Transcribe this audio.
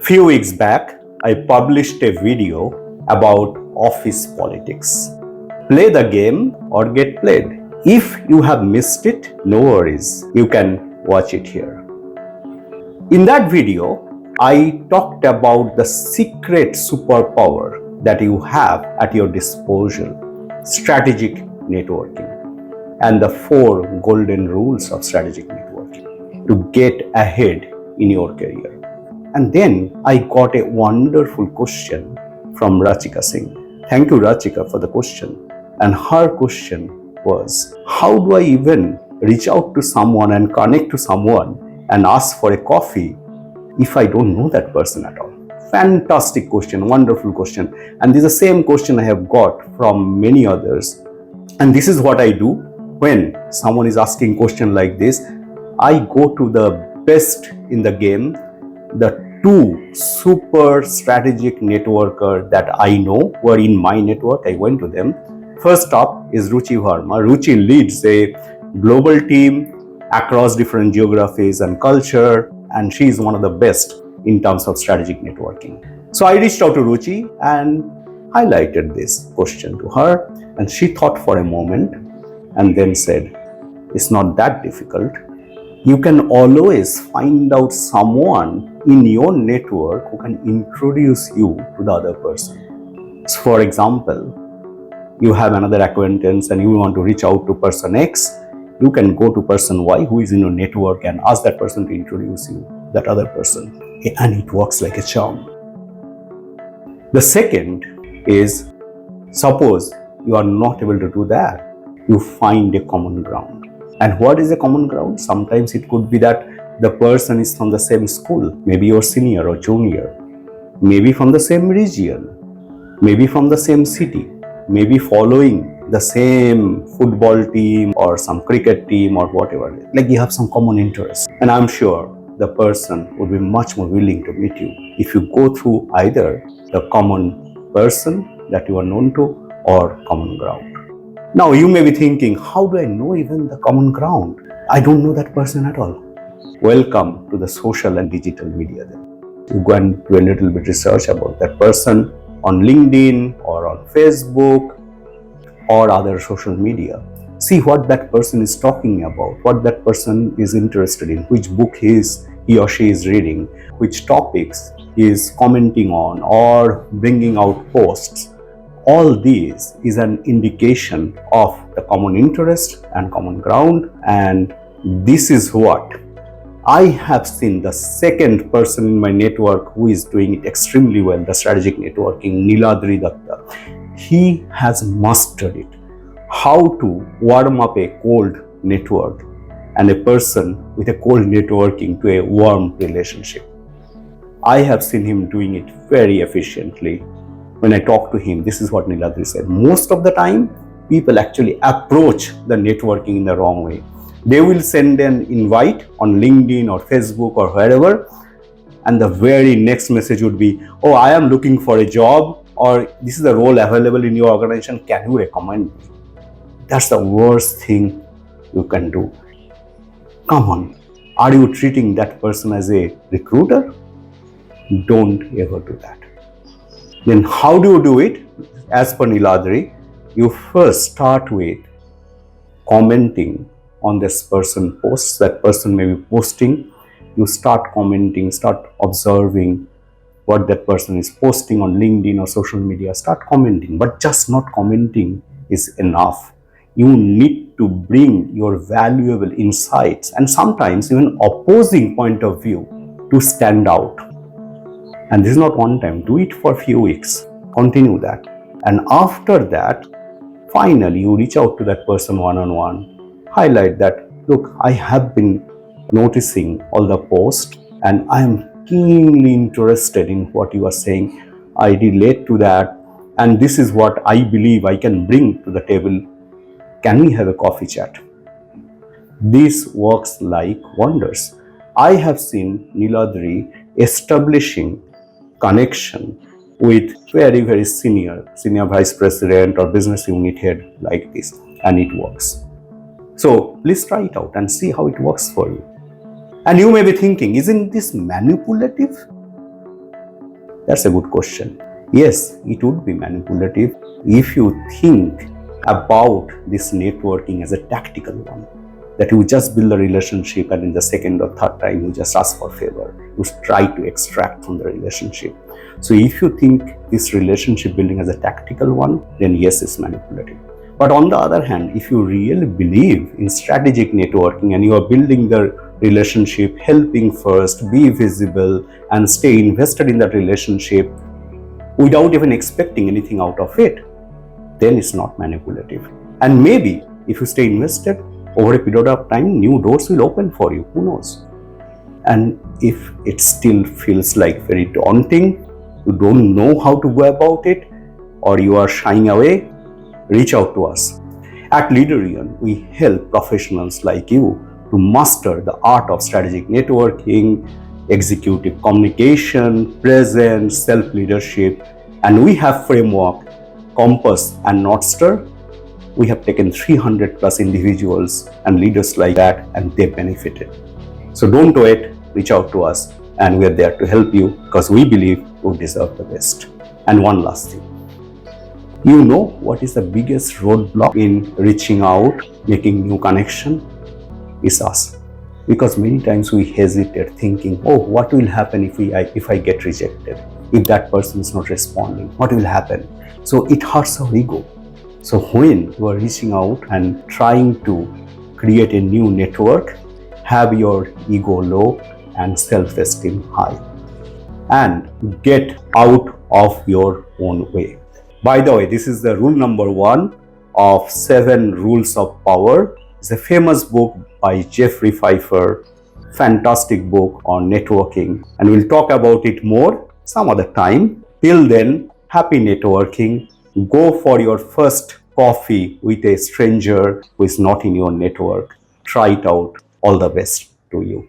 Few weeks back, I published a video about office politics. Play the game or get played. If you have missed it, no worries. You can watch it here. In that video, I talked about the secret superpower that you have at your disposal, strategic networking, and the 4 golden rules of strategic networking to get ahead in your career. And then I got a wonderful question from Rachika Singh. Thank you, Rachika, for the question. And her question was, how do I even reach out to someone and connect to someone and ask for a coffee if I don't know that person at all? Fantastic question, wonderful question. And this is the same question I have got from many others. And this is what I do when someone is asking a question like this. I go to the best in the game, the 2 super strategic networker that I know who are in my network. I went to them. First up is Ruchi Verma. Ruchi leads a global team across different geographies and culture, and she is one of the best in terms of strategic networking. So I reached out to Ruchi and highlighted this question to her, and she thought for a moment and then said, it's not that difficult. You can always find out someone in your network who can introduce you to the other person. So for example, you have another acquaintance and you want to reach out to person X, you can go to person Y who is in your network and ask that person to introduce you to that other person. And it works like a charm. The second is, suppose you are not able to do that, you find a common ground. And what is a common ground? Sometimes it could be that the person is from the same school, maybe your senior or junior, maybe from the same region, maybe from the same city, maybe following the same football team or some cricket team or whatever. Like you have some common interest. And I'm sure the person would be much more willing to meet you if you go through either the common person that you are known to or common ground. Now you may be thinking, how do I know even the common ground? I don't know that person at all. Welcome to the social and digital media then. You go and do a little bit research about that person on LinkedIn or on Facebook or other social media. See what that person is talking about, what that person is interested in, which book he or she is reading, which topics he is commenting on or bringing out posts. All these is an indication of the common interest and common ground, and this is what I have seen the second person in my network who is doing it extremely well, the strategic networking, Niladri Datta. He has mastered it. How to warm up a cold network and a person with a cold networking to a warm relationship. I have seen him doing it very efficiently. When I talk to him, this is what Niladri said. Most of the time, people actually approach the networking in the wrong way. They will send an invite on LinkedIn or Facebook or wherever, and the very next message would be, oh, I am looking for a job, or this is the role available in your organization, can you recommend me? That's the worst thing you can do. Come on, are you treating that person as a recruiter? Don't ever do that. Then how do you do it? As per Niladri, you first start with commenting on this person posts. That person may be posting. You start commenting, start observing what that person is posting on LinkedIn or social media. Start commenting, but just not commenting is enough. You need to bring your valuable insights and sometimes even opposing point of view to stand out. And this is not one time, do it for a few weeks, continue that. And after that, finally you reach out to that person one-on-one, highlight that, look, I have been noticing all the posts and I am keenly interested in what you are saying. I relate to that and this is what I believe I can bring to the table. Can we have a coffee chat? This works like wonders. I have seen Niladri establishing connection with very senior vice president or business unit head like this, and it works. So please try it out and see how it works for you. And you may be thinking, isn't this manipulative? That's a good question. Yes, it would be manipulative if you think about this networking as a tactical one. That you just build a relationship and in the second or third time you just ask for favor. You try to extract from the relationship. So if you think this relationship building as a tactical one, then yes, it's manipulative. But on the other hand, if you really believe in strategic networking and you are building the relationship, helping first, be visible, and stay invested in that relationship without even expecting anything out of it, then it's not manipulative. And maybe if you stay invested over a period of time, new doors will open for you. Who knows? And if it still feels like very daunting, you don't know how to go about it, or you are shying away, reach out to us. At Leaderion, we help professionals like you to master the art of strategic networking, executive communication, presence, self-leadership, and we have framework, compass, and North Star. We have taken 300 plus individuals and leaders like that, and they benefited. So don't wait, reach out to us, and we are there to help you because we believe you deserve the best. And one last thing. You know what is the biggest roadblock in reaching out, making new connection? Is us. Because many times we hesitate thinking, oh, what will happen if I get rejected? If that person is not responding, what will happen? So it hurts our ego. So when you are reaching out and trying to create a new network, have your ego low and self-esteem high. And get out of your own way. By the way, this is the rule number 1 of 7 Rules of Power. It's a famous book by Jeffrey Pfeiffer, fantastic book on networking. And we'll talk about it more some other time. Till then, happy networking. Go for your first coffee with a stranger who is not in your network. Try it out. All the best to you.